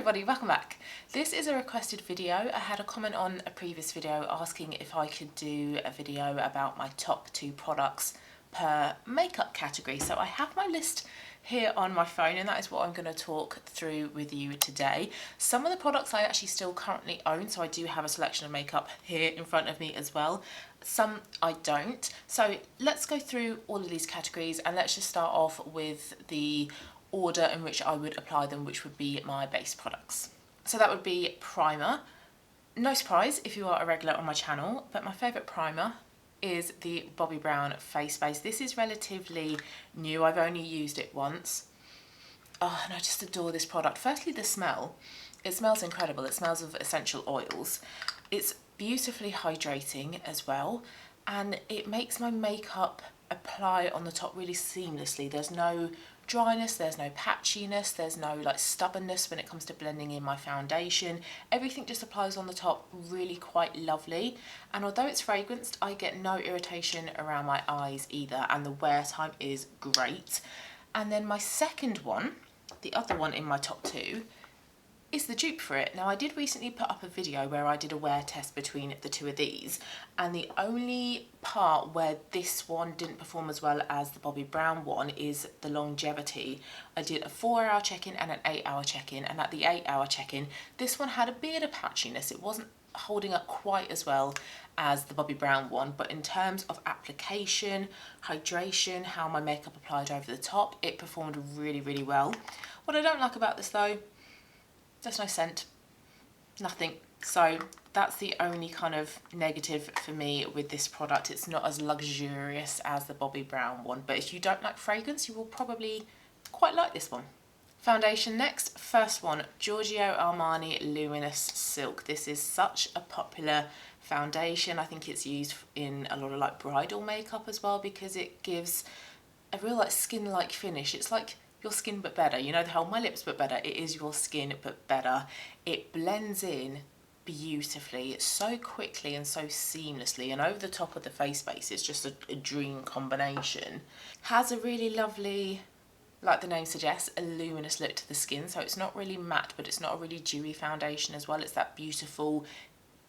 everybody, welcome back. This is a requested video. I had a comment on a previous video asking if I could do a video about my top 2 products per makeup category. So I have my list here on my phone and that is what I'm going to talk through with you today. Some of the products I actually still currently own, so I do have a selection of makeup here in front of me as well. Some I don't. So let's go through all of these categories and let's just start off with the order in which I would apply them, which would be my base products. So that would be primer. No surprise if you are a regular on my channel, but my favourite primer is the Bobbi Brown Face Base. This is relatively new, I've only used it once. Oh, and I just adore this product. Firstly, the smell. It smells incredible. It smells of essential oils. It's beautifully hydrating as well, and it makes my makeup apply on the top really seamlessly. There's no dryness, there's no patchiness, there's no like stubbornness when it comes to blending in my foundation. Everything just applies on the top really quite lovely, and although it's fragranced, I get no irritation around my eyes either, and the wear time is great. And then my second one, the other one in my top 2, is the dupe for it. Now I did recently put up a video where I did a wear test between the 2 of these, and the only part where this one didn't perform as well as the Bobbi Brown one is the longevity. I did a 4-hour check-in and an 8-hour check-in, and at the 8-hour check-in this one had a bit of patchiness. It wasn't holding up quite as well as the Bobbi Brown one, but in terms of application, hydration, how my makeup applied over the top, it performed really well. What I don't like about this though, there's no scent, nothing. So that's the only kind of negative for me with this product. It's not as luxurious as the Bobbi Brown one, but if you don't like fragrance, you will probably quite like this one. Foundation next. First one, Giorgio Armani Luminous Silk. This is such a popular foundation. I think it's used in a lot of like bridal makeup as well because it gives a real like skin-like finish. It's like your skin but better. You know the whole my lips but better. It is your skin but better. It blends in beautifully, so quickly and so seamlessly, and over the top of the face base it's just a dream combination. Has a really lovely, like the name suggests, a luminous look to the skin, so it's not really matte but it's not a really dewy foundation as well. It's that beautiful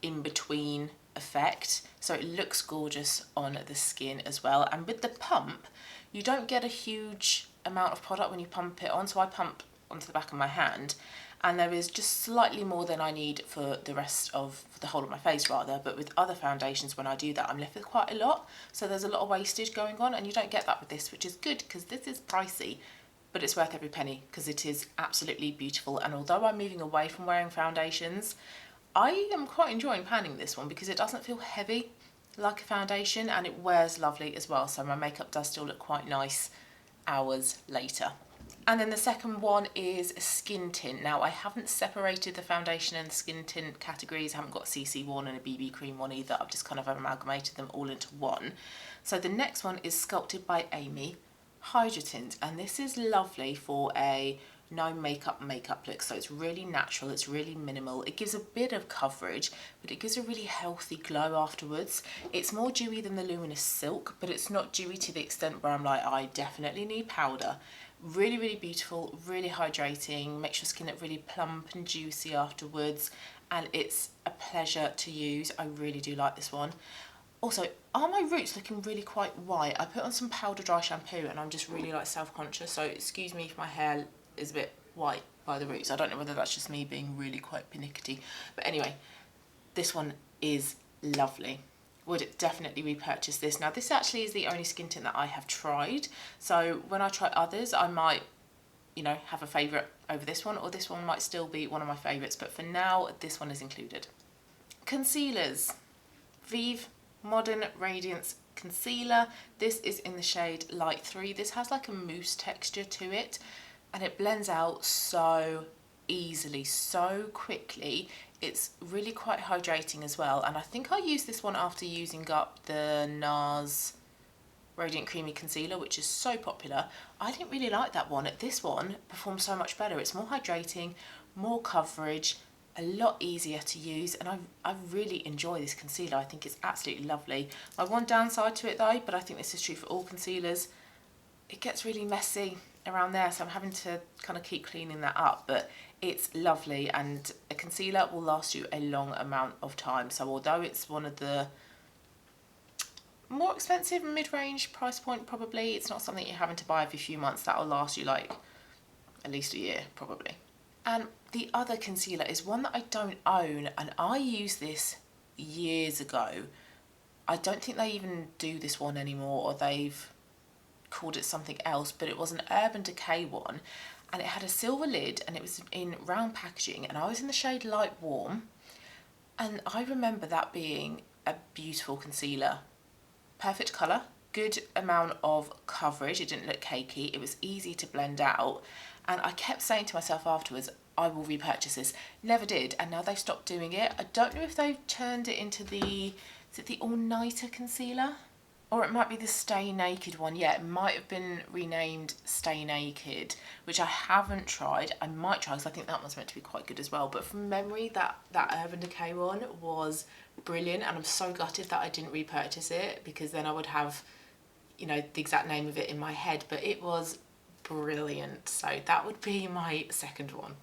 in-between effect, so it looks gorgeous on the skin as well. And with the pump, you don't get a huge amount of product when you pump it on, so I pump onto the back of my hand and there is just slightly more than I need for the rest of the whole of my face rather, but with other foundations when I do that I'm left with quite a lot, so there's a lot of wastage going on, and you don't get that with this, which is good because this is pricey, but it's worth every penny because it is absolutely beautiful. And although I'm moving away from wearing foundations, I am quite enjoying panning this one because it doesn't feel heavy like a foundation and it wears lovely as well, so my makeup does still look quite nice hours later. And then the second one is a skin tint. Now I haven't separated the foundation and the skin tint categories. I haven't got a CC one and a BB cream one either. I've just kind of amalgamated them all into one. So the next one is Sculpted by Amy Hydra Tint, and this is lovely for a no makeup look. So it's really natural, it's really minimal, it gives a bit of coverage but it gives a really healthy glow afterwards. It's more dewy than the Luminous Silk, but it's not dewy to the extent where I'm like, I definitely need powder. Really beautiful, really hydrating, makes your skin look really plump and juicy afterwards, and it's a pleasure to use. I really do like this one. Also, are my roots looking really quite white? I put on some powder dry shampoo and I'm just really like self-conscious, so excuse me if my hair is a bit white by the roots. I don't know whether that's just me being really quite pernickety, but anyway, this one is lovely. Would definitely repurchase this. Now this actually is the only skin tint that I have tried, so when I try others I might, you know, have a favourite over this one, or this one might still be one of my favourites, but for now this one is included. Concealers. Vive Modern Radiance Concealer. This is in the shade Light 3. This has like a mousse texture to it and it blends out so easily, so quickly. It's really quite hydrating as well, and I think I used this one after using up the NARS Radiant Creamy Concealer, which is so popular. I didn't really like that one. This one performs so much better. It's more hydrating, more coverage, a lot easier to use, and I really enjoy this concealer. I think it's absolutely lovely. My one downside to it though, but I think this is true for all concealers, it gets really messy around there, so I'm having to kind of keep cleaning that up, but It's lovely, and a concealer will last you a long amount of time. So although it's one of the more expensive mid-range price point, probably, it's not something you're having to buy every few months. That'll last you like at least a year probably. And the other concealer is one that I don't own, and I used this years ago. I don't think they even do this one anymore, or they've called it something else, but it was an Urban Decay one, and it had a silver lid, and it was in round packaging, and I was in the shade Light Warm, and I remember that being a beautiful concealer. Perfect colour, good amount of coverage, it didn't look cakey, it was easy to blend out, and I kept saying to myself afterwards, I will repurchase this. Never did, and now they've stopped doing it. I don't know if they've turned it into the, is it the All Nighter concealer? Or it might be the Stay Naked one. Yeah, it might have been renamed Stay Naked, which I haven't tried. I might try, because I think that one's meant to be quite good as well. But from memory, that Urban Decay one was brilliant, and I'm so gutted that I didn't repurchase it, because then I would have, you know, the exact name of it in my head. But it was brilliant, so that would be my second one.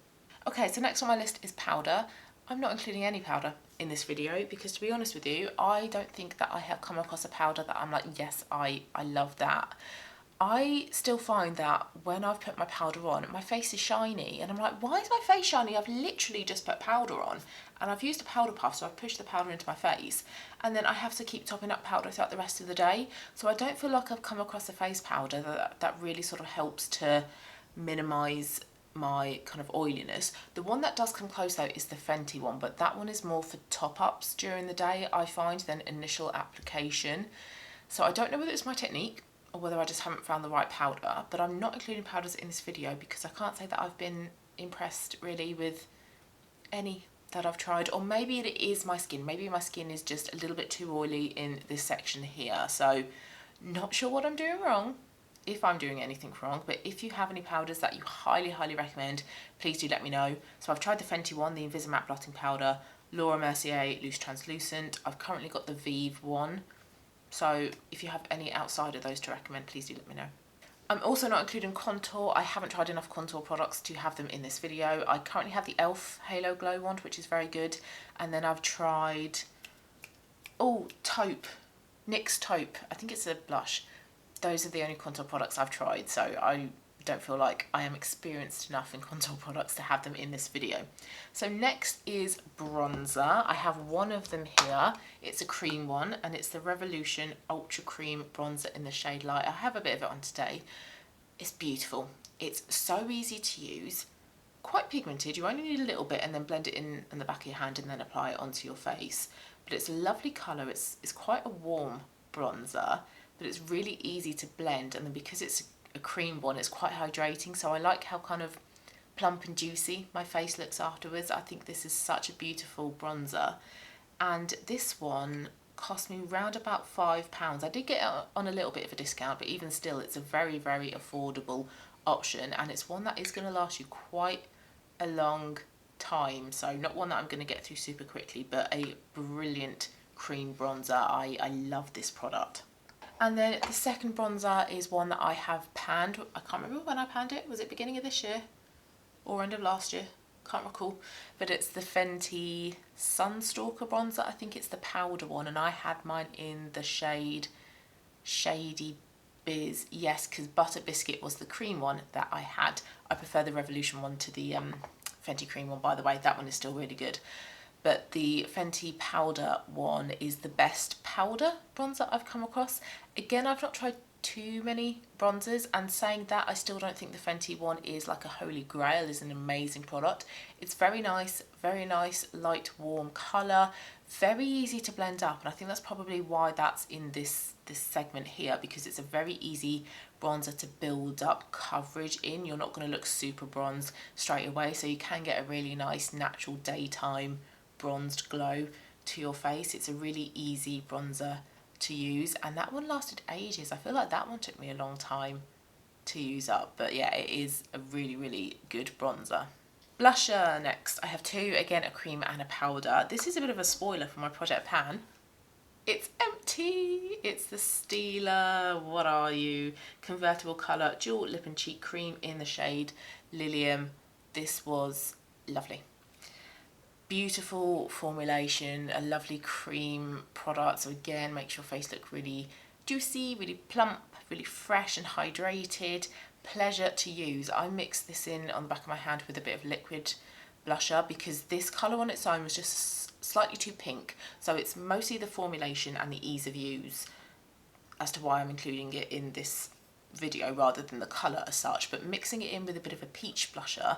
Okay, so next on my list is powder. I'm not including any powder in this video, because to be honest with you, I don't think that I have come across a powder that I'm like, yes, I love that. I still find that when I've put my powder on, my face is shiny, and I'm like, why is my face shiny? I've literally just put powder on, and I've used a powder puff, so I've pushed the powder into my face, and then I have to keep topping up powder throughout the rest of the day. So I don't feel like I've come across a face powder that really sort of helps to minimise my kind of oiliness. The one that does come close though is the Fenty one, but that one is more for top-ups during the day, I find, than initial application. So I don't know whether it's my technique or whether I just haven't found the right powder, but I'm not including powders in this video because I can't say that I've been impressed really with any that I've tried. Or maybe it is my skin. Maybe my skin is just a little bit too oily in this section here. So not sure what I'm doing wrong, if I'm doing anything wrong, but if you have any powders that you highly recommend, please do let me know. So I've tried the Fenty one, the Invisimatte blotting powder, Laura Mercier loose translucent. I've currently got the Vive one. So if you have any outside of those to recommend, please do let me know. I'm also not including contour. I haven't tried enough contour products to have them in this video. I currently have the e.l.f. Halo Glow wand, which is very good. And then I've tried, taupe, NYX taupe. I think it's a blush. Those are the only contour products I've tried, so I don't feel like I am experienced enough in contour products to have them in this video. So next is bronzer. I have one of them here. It's a cream one, and it's the Revolution Ultra Cream Bronzer in the shade Light. I have a bit of it on today. It's beautiful. It's so easy to use, quite pigmented. You only need a little bit and then blend it in the back of your hand and then apply it onto your face. But it's a lovely colour. It's quite a warm bronzer, but it's really easy to blend, and then because it's a cream one, it's quite hydrating, so I like how kind of plump and juicy my face looks afterwards. I think this is such a beautiful bronzer, and this one cost me round about £5. I did get it on a little bit of a discount, but even still it's a very affordable option, and it's one that is going to last you quite a long time, so not one that I'm going to get through super quickly, but a brilliant cream bronzer. I love this product. And then the second bronzer is one that I have panned. I can't remember when I panned it. Was it beginning of this year or end of last year? Can't recall. But it's the Fenty Sunstalker bronzer. I think it's the powder one, and I had mine in the shade Shady Biz. Yes, because Butter Biscuit was the cream one that I had. I prefer the Revolution one to the Fenty cream one, by the way. That one is still really good. But the Fenty powder one is the best powder bronzer I've come across. Again, I've not tried too many bronzers, and saying that, I still don't think the Fenty one is like a holy grail. It's an amazing product. It's very nice, light, warm colour, very easy to blend up, and I think that's probably why that's in this segment here, because it's a very easy bronzer to build up coverage in. You're not going to look super bronzed straight away, so you can get a really nice natural daytime bronzed glow to your face. It's a really easy bronzer to use, and that one lasted ages. I feel like that one took me a long time to use up, but yeah, it is a really good bronzer. Blusher next. I have two, again a cream and a powder. This is a bit of a spoiler for my project pan. It's empty. It's the Stila, what are you, convertible colour dual lip and cheek cream in the shade Lilium. This was lovely. Beautiful formulation, a lovely cream product, so again makes your face look really juicy, really plump, really fresh and hydrated. Pleasure to use. I mixed this in on the back of my hand with a bit of liquid blusher because this colour on its own was just slightly too pink, so it's mostly the formulation and the ease of use as to why I'm including it in this video rather than the colour as such. But mixing it in with a bit of a peach blusher,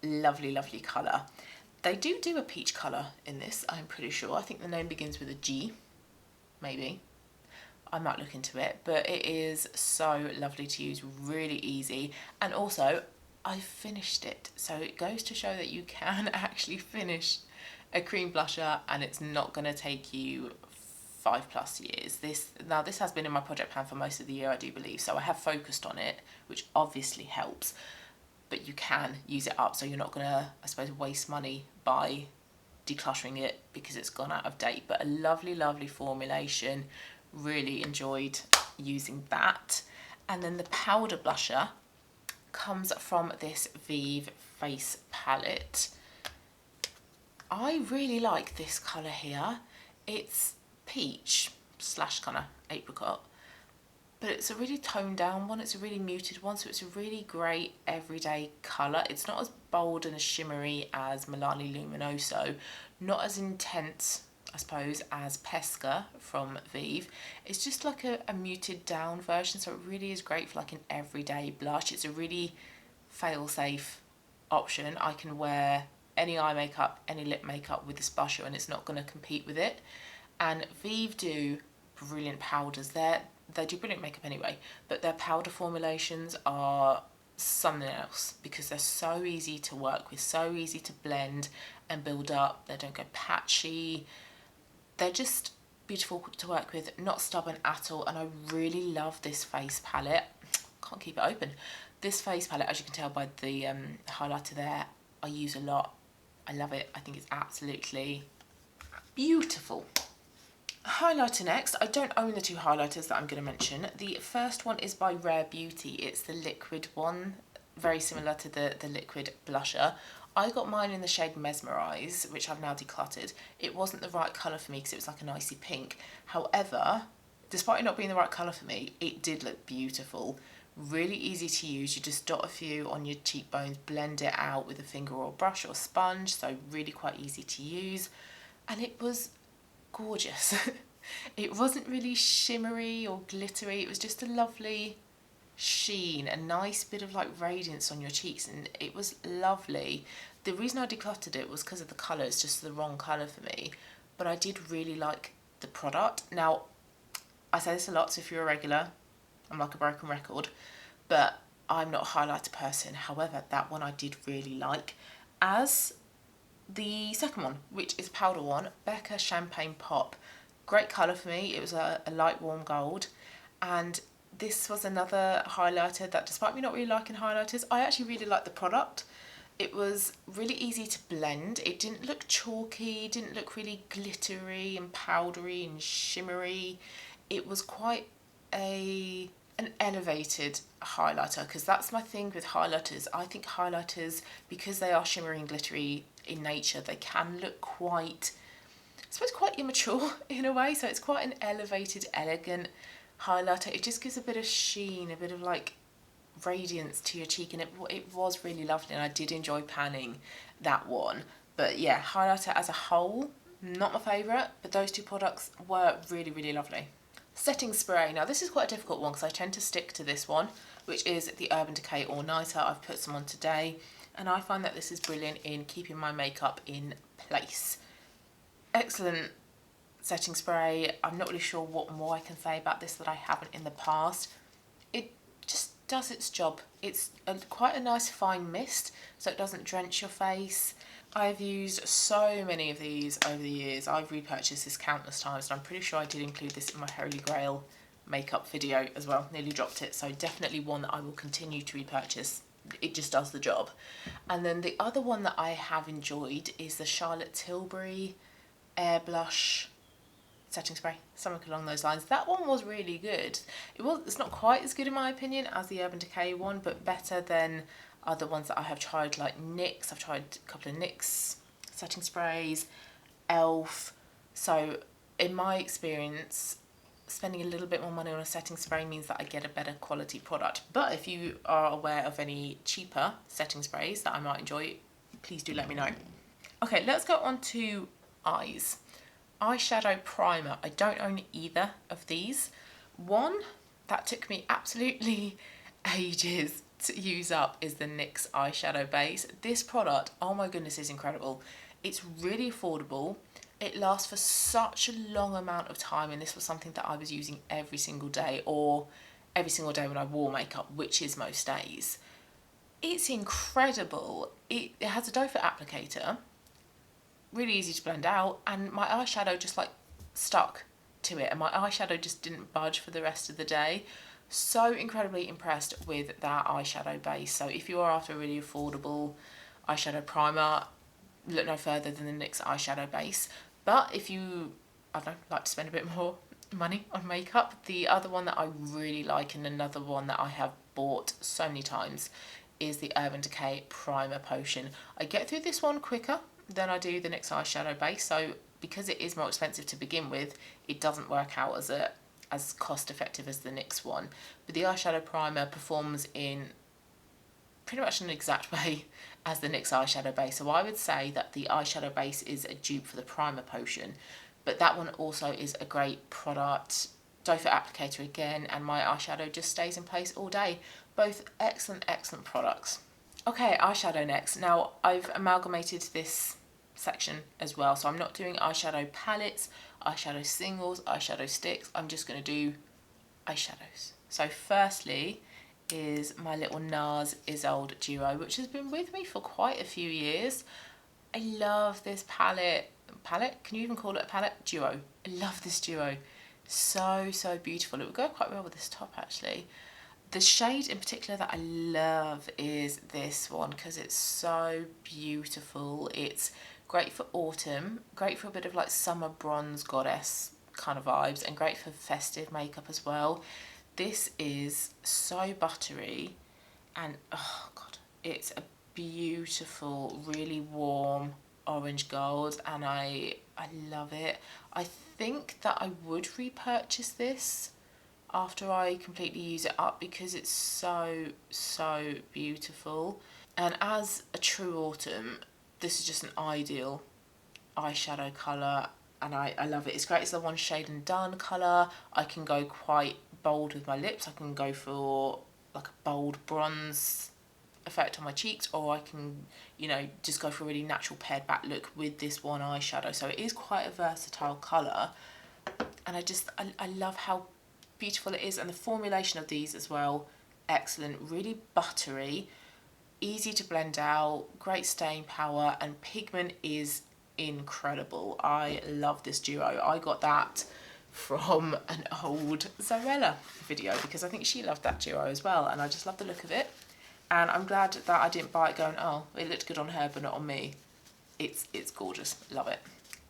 lovely, lovely colour. They do a peach colour in this, I'm pretty sure. I think the name begins with a G, maybe. I might look into it, but it is so lovely to use, really easy. And also, I finished it. So it goes to show that you can actually finish a cream blusher and it's not going to take you 5+ years. This has been in my project plan for most of the year, I do believe, so I have focused on it, which obviously helps, but you can use it up, so you're not going to, I suppose, waste money by decluttering it because it's gone out of date. But a lovely, lovely formulation, really enjoyed using that. And then the powder blusher comes from this Vive face palette. I really like this colour here. It's peach / kind of apricot, but it's a really toned down one, it's a really muted one, so it's a really great everyday colour. It's not as bold and as shimmery as Milani Luminoso, not as intense, I suppose, as Pesca from Vive. It's just like a muted down version, so it really is great for like an everyday blush. It's a really fail-safe option. I can wear any eye makeup, any lip makeup with this blusher and it's not going to compete with it. And Vive do brilliant powders. They do brilliant makeup anyway, but their powder formulations are something else because they're so easy to work with, so easy to blend and build up. They don't go patchy. They're just beautiful to work with, not stubborn at all. And I really love this face palette. Can't keep it open. This face palette, as you can tell by the highlighter there, I use a lot. I love it. I think it's absolutely beautiful. Highlighter next. I don't own the two highlighters that I'm going to mention. The first one is by Rare Beauty. It's the liquid one, very similar to the liquid blusher. I got mine in the shade Mesmerize, which I've now decluttered. It wasn't the right colour for me because it was like an icy pink. However, despite it not being the right colour for me, it did look beautiful. Really easy to use. You just dot a few on your cheekbones, blend it out with a finger or brush or sponge, so really quite easy to use. And it was gorgeous. It wasn't really shimmery or glittery, it was just a lovely sheen, a nice bit of like radiance on your cheeks, and it was lovely. The reason I decluttered it was because of the colour. It's just the wrong colour for me, but I did really like the product. Now, I say this a lot, so if you're a regular, I'm like a broken record, but I'm not a highlighter person. However, that one I did really like. As the second one, which is powder one, Becca Champagne Pop. Great colour for me. It was a light warm gold, and this was another highlighter that, despite me not really liking highlighters, I actually really liked the product. It was really easy to blend. It didn't look chalky, didn't look really glittery and powdery and shimmery. It was quite an elevated highlighter, because that's my thing with highlighters. I think highlighters, because they are shimmery and glittery in nature, they can look quite, I suppose, quite immature in a way. So it's quite an elevated, elegant highlighter. It just gives a bit of sheen, a bit of like radiance to your cheek, and it was really lovely, and I did enjoy panning that one. But yeah, highlighter as a whole, not my favourite, but those two products were really, really lovely. Setting spray. Now this is quite a difficult one because I tend to stick to this one, which is the Urban Decay All Nighter. I've put some on today, and I find that this is brilliant in keeping my makeup in place. Excellent setting spray. I'm not really sure what more I can say about this that I haven't in the past. It just does its job. It's quite a nice fine mist, so it doesn't drench your face. I've used so many of these over the years. I've repurchased this countless times, and I'm pretty sure I did include this in my Holy Grail makeup video as well. Nearly dropped it, so definitely one that I will continue to repurchase. It just does the job. And then the other one that I have enjoyed is the Charlotte Tilbury Air Blush setting spray, something along those lines. That one was really good. It's not quite as good in my opinion as the Urban Decay one, but better than Other ones that I have tried, like NYX, I've tried a couple of NYX setting sprays, ELF. So in my experience, spending a little bit more money on a setting spray means that I get a better quality product. But if you are aware of any cheaper setting sprays that I might enjoy, please do let me know. Okay, let's go on to eyes. Eyeshadow primer. I don't own either of these. One that took me absolutely ages to use up is the NYX eyeshadow base. This product, oh my goodness, is incredible. It's really affordable. It lasts for such a long amount of time, and this was something that I was using every single day, or every single day when I wore makeup, which is most days. It's incredible. It has a doe foot applicator, really easy to blend out, and my eyeshadow just like stuck to it, and my eyeshadow just didn't budge for the rest of the day. So incredibly impressed with that eyeshadow base. So if you are after a really affordable eyeshadow primer, look no further than the NYX eyeshadow base. But if you, I don't know, like to spend a bit more money on makeup, the other one that I really like, and another one that I have bought so many times, is the Urban Decay Primer Potion. I get through this one quicker than I do the NYX eyeshadow base, so because it is more expensive to begin with, it doesn't work out as cost effective as the NYX one. But the eyeshadow primer performs in pretty much an exact way as the NYX eyeshadow base. So I would say that the eyeshadow base is a dupe for the primer potion, but that one also is a great product. Doe foot applicator again, and my eyeshadow just stays in place all day. Both excellent, excellent products. Okay, eyeshadow next. Now, I've amalgamated this section as well, so I'm not doing eyeshadow palettes, eyeshadow singles, eyeshadow sticks. I'm just going to do eyeshadows. So firstly is my little NARS Isolde duo, which has been with me for quite a few years. I love this palette. Can you even call it a palette? Duo. I love this duo. So beautiful. It would go quite well with this top actually. The shade in particular that I love is this one because it's so beautiful. It's great for autumn, great for a bit of like summer bronze goddess kind of vibes, and great for festive makeup as well. This is so buttery, and oh god, it's a beautiful, really warm orange gold, and I love it. I think that I would repurchase this after I completely use it up because it's so beautiful. And as a true autumn, this is just an ideal eyeshadow colour, and I love it. It's great. It's the one shade and done colour. I can go quite bold with my lips. I can go for like a bold bronze effect on my cheeks, or I can, you know, just go for a really natural pared back look with this one eyeshadow. So it is quite a versatile colour, and I love how beautiful it is, and the formulation of these as well, excellent. Really buttery, easy to blend out, great staying power, and pigment is incredible. I love this duo. I got that from an old Zarella video because I think she loved that duo as well, and I just love the look of it, and I'm glad that I didn't buy it going, oh, it looked good on her but not on me. It's gorgeous. Love it.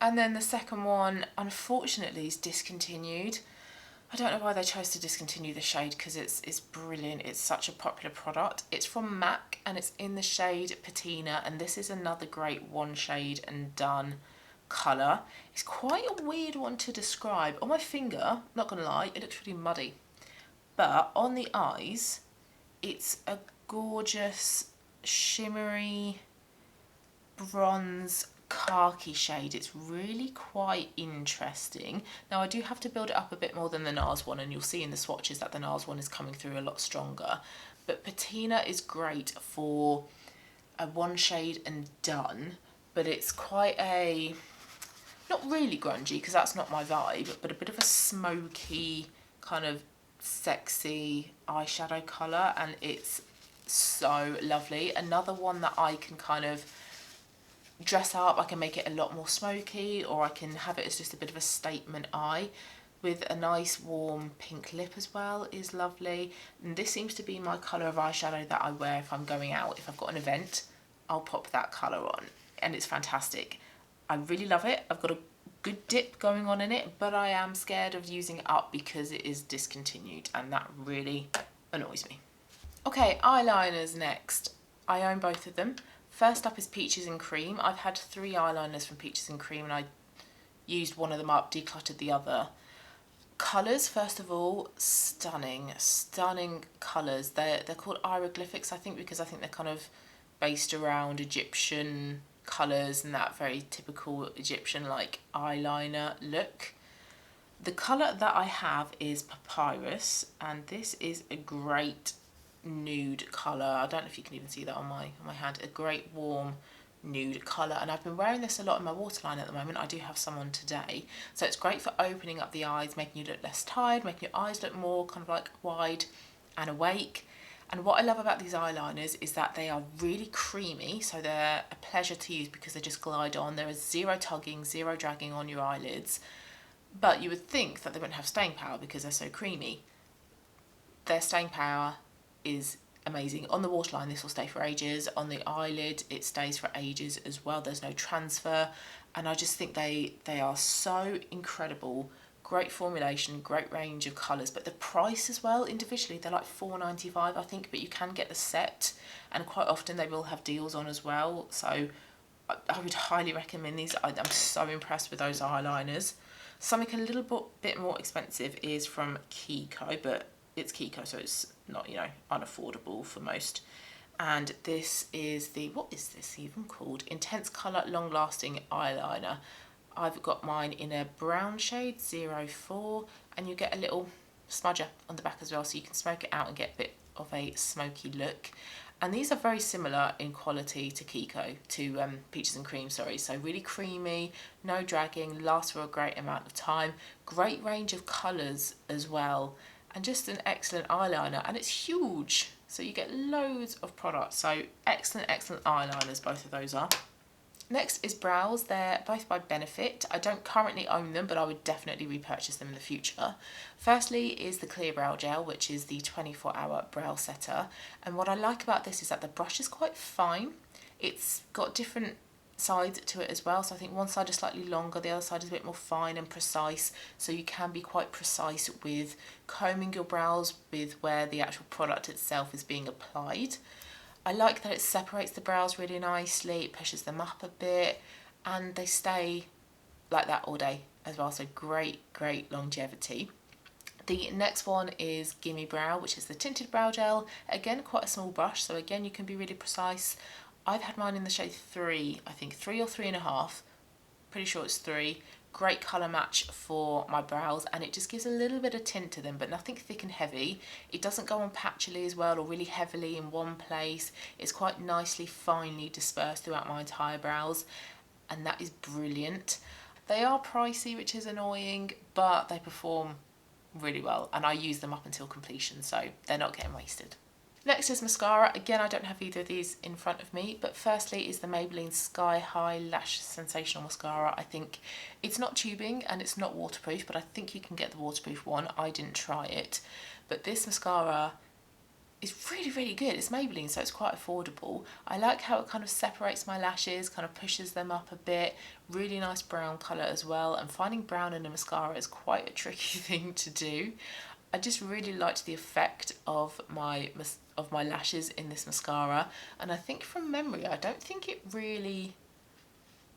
And then the second one unfortunately is discontinued. I don't know why they chose to discontinue the shade because it's brilliant. It's such a popular product. It's from MAC and it's in the shade Patina, and this is another great one shade and done colour. It's quite a weird one to describe. On my finger, not gonna lie, it looks really muddy. But on the eyes, it's a gorgeous shimmery bronze khaki shade. It's really quite interesting. Now I do have to build it up a bit more than the NARS one, and you'll see in the swatches that the NARS one is coming through a lot stronger. But Patina is great for a one shade and done, but it's quite a, not really grungy because that's not my vibe, but a bit of a smoky kind of sexy eyeshadow colour, and it's so lovely. Another one that I can kind of dress up. I can make it a lot more smoky, or I can have it as just a bit of a statement eye with a nice warm pink lip as well is lovely. And this seems to be my colour of eyeshadow that I wear if I'm going out. If I've got an event, I'll pop that colour on, and it's fantastic. I really love it. I've got a good dip going on in it, but I am scared of using it up because it is discontinued, and that really annoys me. Okay, eyeliners next. I own both of them. First up is Peaches and Cream. I've had 3 eyeliners from Peaches and Cream and I used one of them up, decluttered the other. Colours, first of all, stunning colours. They're called hieroglyphics, I think, because I think they're kind of based around Egyptian colours and that very typical Egyptian like eyeliner look. The colour that I have is Papyrus, and this is a great nude colour. I don't know if you can even see that on my hand. A great warm nude colour, and I've been wearing this a lot in my waterline at the moment. I do have some on today, so it's great for opening up the eyes, making you look less tired, making your eyes look more kind of like wide and awake. And what I love about these eyeliners is that they are really creamy, so they're a pleasure to use because they just glide on. There is zero tugging, zero dragging on your eyelids, but you would think that they wouldn't have staying power because they're so creamy. Their staying power is amazing. On the waterline, this will stay for ages. On the eyelid, it stays for ages as well. There's no transfer, and I just think they are so incredible. Great formulation, great range of colours, but the price as well, individually, they're like £4.95 I think, but you can get the set, and quite often they will have deals on as well, so I would highly recommend these. I'm so impressed with those eyeliners. Something a little bit more expensive is from Kiko, but it's Kiko, so it's not, you know, unaffordable for most. And this is the, what is this even called? Intense Colour Long Lasting Eyeliner. I've got mine in a brown shade, 04, and you get a little smudger on the back as well, so you can smoke it out and get a bit of a smoky look. And these are very similar in quality to Kiko, to Peaches and Cream, sorry. So really creamy, no dragging, lasts for a great amount of time. Great range of colours as well, and just an excellent eyeliner, and it's huge. So you get loads of products. So excellent eyeliners, both of those are. Next is brows. They're both by Benefit. I don't currently own them, but I would definitely repurchase them in the future. Firstly is the Clear Brow Gel, which is the 24-hour brow setter. And what I like about this is that the brush is quite fine. It's got different sides to it as well. So I think one side is slightly longer, the other side is a bit more fine and precise. So you can be quite precise with combing your brows with where the actual product itself is being applied. I like that it separates the brows really nicely, it pushes them up a bit, and they stay like that all day as well, so great longevity. The next one is Gimme Brow, which is the tinted brow gel. Again, quite a small brush, so again you can be really precise. I've had mine in the shade 3, I think 3 or 3.5, pretty sure it's 3. Great colour match for my brows, and it just gives a little bit of tint to them, but nothing thick and heavy. It doesn't go on patchily as well, or really heavily in one place. It's quite nicely, finely dispersed throughout my entire brows, and that is brilliant. They are pricey, which is annoying, but they perform really well, and I use them up until completion, so they're not getting wasted. Next is mascara. Again, I don't have either of these in front of me, but firstly is the Maybelline Sky High Lash Sensational Mascara. I think it's not tubing and it's not waterproof, but I think you can get the waterproof one. I didn't try it, but this mascara is really good. It's Maybelline, so it's quite affordable. I like how it kind of separates my lashes, kind of pushes them up a bit. Really nice brown colour as well, and finding brown in a mascara is quite a tricky thing to do. I just really liked the effect of my lashes in this mascara, and I think from memory I don't think it really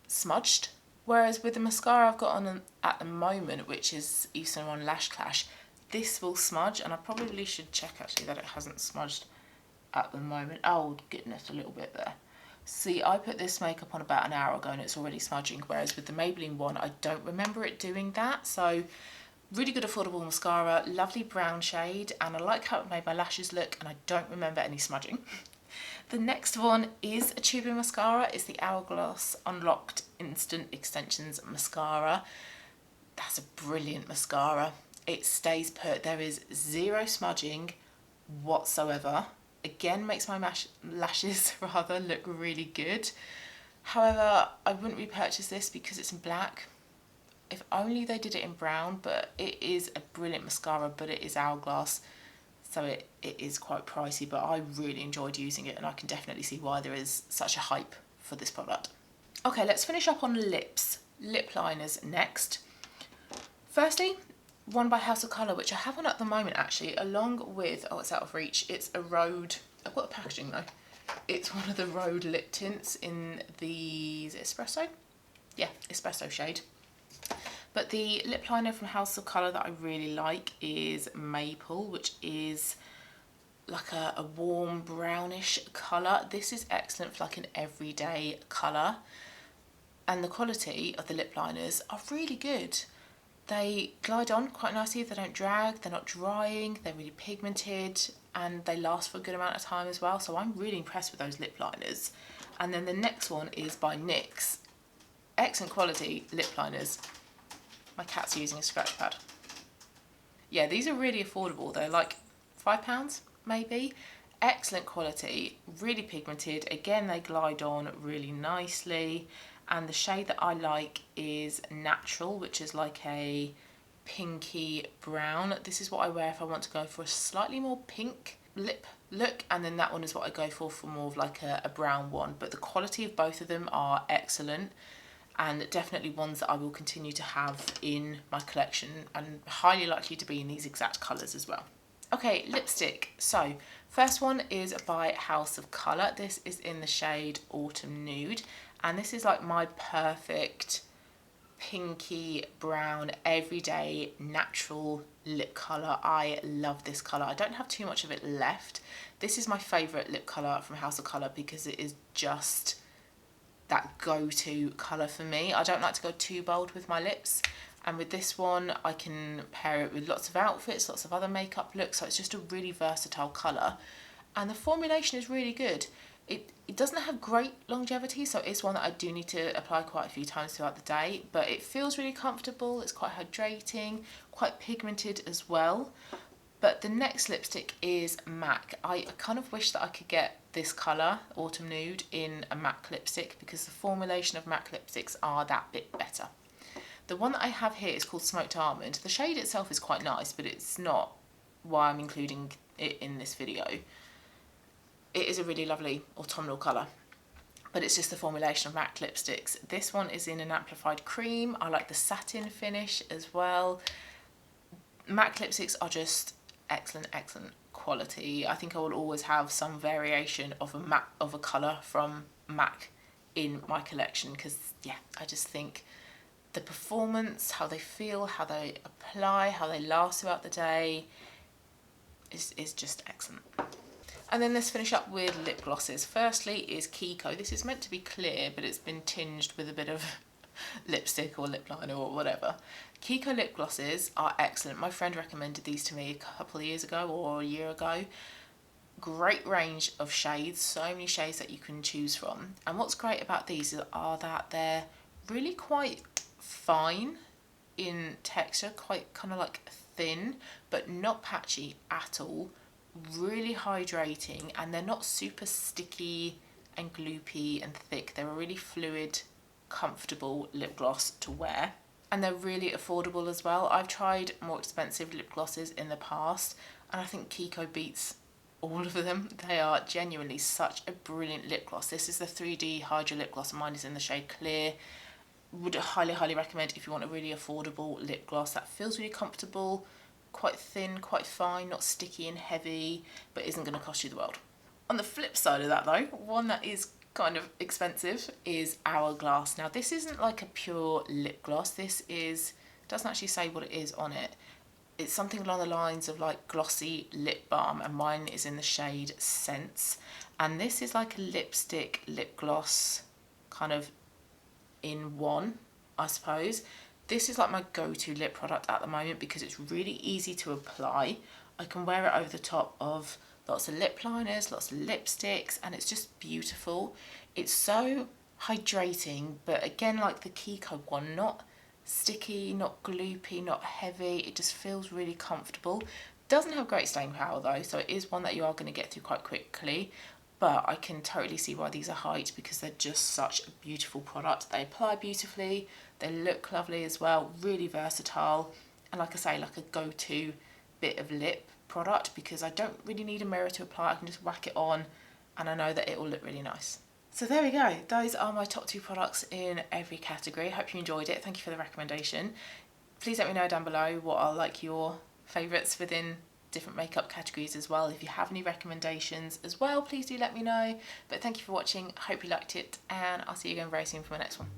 smudged, whereas with the mascara I've got on at the moment, which is Yves Saint Laurent Lash Clash, this will smudge, and I probably should check actually that it hasn't smudged at the moment. Oh goodness, a little bit there. See, I put this makeup on about an hour ago and it's already smudging, whereas with the Maybelline one I don't remember it doing that. So really good affordable mascara, lovely brown shade, and I like how it made my lashes look, and I don't remember any smudging. The next one is a tubing mascara. It's the Hourglass Unlocked Instant Extensions Mascara. That's a brilliant mascara. It stays put. There is zero smudging whatsoever. Again, makes my lashes rather look really good. However, I wouldn't repurchase this because it's in black. If only they did it in brown, but it is a brilliant mascara, but it is Hourglass, so it is quite pricey, but I really enjoyed using it, and I can definitely see why there is such a hype for this product. Okay, let's finish up on lips. Lip liners next. Firstly, one by House of Colour, which I have on at the moment actually, along with, oh, it's out of reach, it's Erode. I've got the packaging though. It's one of the Road lip tints in the, is it Espresso? Yeah, Espresso shade. But the lip liner from House of Colour that I really like is Maple, which is like a warm brownish colour. This is excellent for like an everyday colour. And the quality of the lip liners are really good. They glide on quite nicely, they don't drag, they're not drying, they're really pigmented, and they last for a good amount of time as well. So I'm really impressed with those lip liners. And then the next one is by NYX. Excellent quality lip liners. My cat's using a scratch pad. Yeah, these are really affordable. They're like £5 maybe. Excellent quality, really pigmented. Again, they glide on really nicely. And the shade that I like is Natural, which is like a pinky brown. This is what I wear if I want to go for a slightly more pink lip look, and then that one is what I go for more of like a brown one. But the quality of both of them are excellent, and definitely ones that I will continue to have in my collection, and highly likely to be in these exact colours as well. Okay, lipstick. So first one is by House of Colour. This is in the shade Autumn Nude, and this is like my perfect pinky brown everyday natural lip colour. I love this colour. I don't have too much of it left. This is my favourite lip colour from House of Colour because it is just that go-to colour for me. I don't like to go too bold with my lips, and with this one I can pair it with lots of outfits, lots of other makeup looks, so it's just a really versatile colour, and the formulation is really good. It doesn't have great longevity, so it's one that I do need to apply quite a few times throughout the day, but it feels really comfortable. It's quite hydrating, quite pigmented as well. But the next lipstick is MAC. I kind of wish that I could get this colour, Autumn Nude, in a MAC lipstick because the formulation of MAC lipsticks are that bit better. The one that I have here is called Smoked Almond. The shade itself is quite nice, but it's not why I'm including it in this video. It is a really lovely autumnal colour, but it's just the formulation of MAC lipsticks. This one is in an amplified cream. I like the satin finish as well. MAC lipsticks are just excellent quality. I think I will always have some variation of a colour from MAC in my collection because, yeah, I just think the performance, how they feel, how they apply, how they last throughout the day is just excellent. And then let's finish up with lip glosses. Firstly is Kiko. This is meant to be clear, but it's been tinged with a bit of lipstick or lip liner or whatever. Kiko lip glosses are excellent. My friend recommended these to me a couple of years ago or a year ago. Great range of shades, so many shades that you can choose from. And what's great about these are that they're really quite fine in texture, quite kind of like thin, but not patchy at all. Really hydrating, and they're not super sticky and gloopy and thick. They're a really fluid, comfortable lip gloss to wear, and they're really affordable as well. I've tried more expensive lip glosses in the past, and I think Kiko beats all of them. They are genuinely such a brilliant lip gloss. This is the 3D Hydra lip gloss, and mine is in the shade Clear. Would highly recommend if you want a really affordable lip gloss that feels really comfortable, quite thin, quite fine, not sticky and heavy, but isn't going to cost you the world. On the flip side of that though, one that is kind of expensive is Hourglass. Now this isn't like a pure lip gloss. This doesn't actually say what it is on it. It's something along the lines of like glossy lip balm, and mine is in the shade Scents. And this is like a lipstick lip gloss kind of in one, I suppose. This is like my go-to lip product at the moment because it's really easy to apply. I can wear it over the top of lots of lip liners, lots of lipsticks, and it's just beautiful. It's so hydrating, but again, like the Kiko one, not sticky, not gloopy, not heavy. It just feels really comfortable. Doesn't have great staying power though, so it is one that you are going to get through quite quickly. But I can totally see why these are hyped because they're just such a beautiful product. They apply beautifully, they look lovely as well, really versatile, and like I say, like a go-to bit of lip product because I don't really need a mirror to apply. I can just whack it on and I know that it will look really nice. So there we go. Those are my top 2 products in every category. Hope you enjoyed it. Thank you for the recommendation. Please let me know down below what are like your favourites within different makeup categories as well. If you have any recommendations as well, please do let me know. But thank you for watching. I hope you liked it, and I'll see you again very soon for my next one.